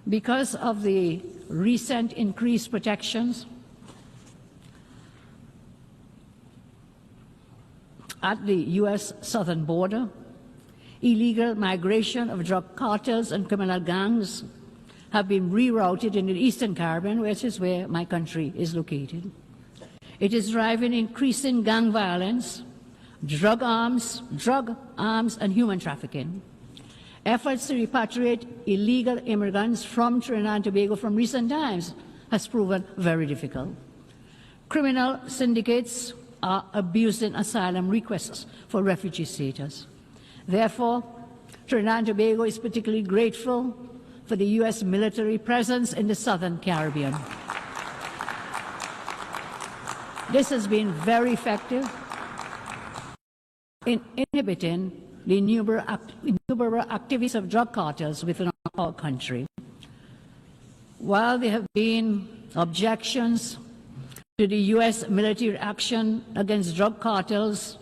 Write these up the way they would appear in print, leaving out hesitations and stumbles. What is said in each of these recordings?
Because of the recent increased protections at the U.S. southern border, illegal migration of drug cartels and criminal gangs have been rerouted in the Eastern Caribbean, which is where my country is located. It is driving increasing gang violence, drug arms, and human trafficking. Efforts to repatriate illegal immigrants from Trinidad and Tobago from recent times has proven very difficult. Criminal syndicates are abusing asylum requests for refugee status. Therefore, Trinidad and Tobago is particularly grateful for the U.S. military presence in the Southern Caribbean. This has been very effective in inhibiting the innumerable activities of drug cartels within our country. While there have been objections to the U.S. military action against drug cartels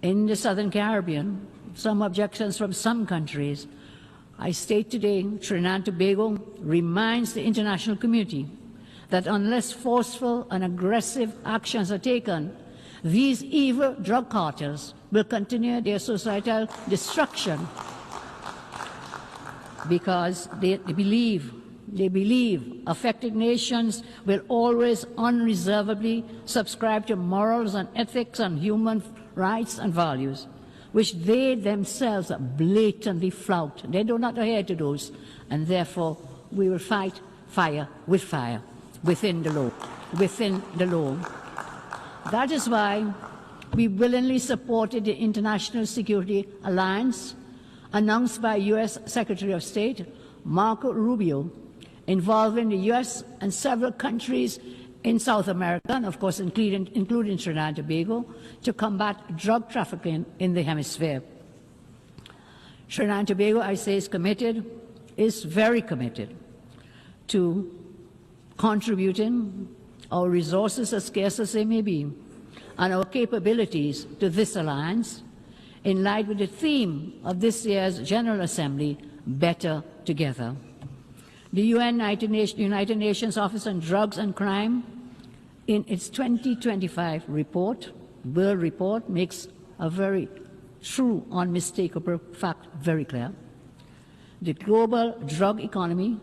in the Southern Caribbean, some objections from some countries, I state today Trinidad and Tobago reminds the international community that unless forceful and aggressive actions are taken, these evil drug cartels will continue their societal destruction because they believe affected nations will always unreservedly subscribe to morals and ethics and human rights and values, which they themselves blatantly flout. They do not adhere to those, and therefore we will fight fire with fire within the law. That is why we willingly supported the International Security Alliance announced by U.S. Secretary of State Marco Rubio, involving the U.S. and several countries in South America, and of course including Trinidad and Tobago, to combat drug trafficking in the hemisphere. Trinidad and Tobago, I say, is very committed to contributing our resources, as scarce as they may be, and our capabilities to this alliance, in line with the theme of this year's General Assembly, Better Together. The United Nations Office on Drugs and Crime, in its 2025 report, World Report, makes a very true, unmistakable fact very clear. The global drug economy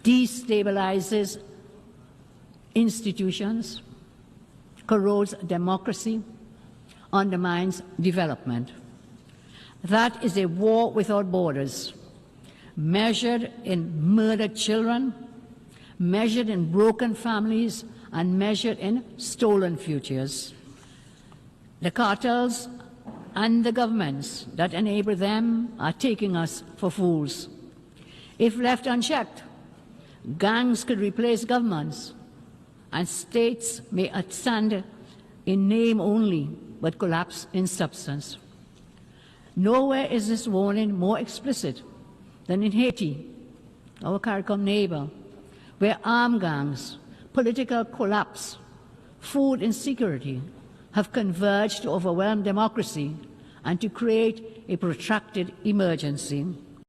destabilizes institutions, corrodes democracy, undermines development. That is a war without borders, measured in murdered children, measured in broken families, and measured in stolen futures. The cartels and the governments that enable them are taking us for fools. If left unchecked, gangs could replace governments, and states may stand in name only, but collapse in substance. Nowhere is this warning more explicit than in Haiti, our CARICOM neighbor, where armed gangs, political collapse, food insecurity have converged to overwhelm democracy and to create a protracted emergency.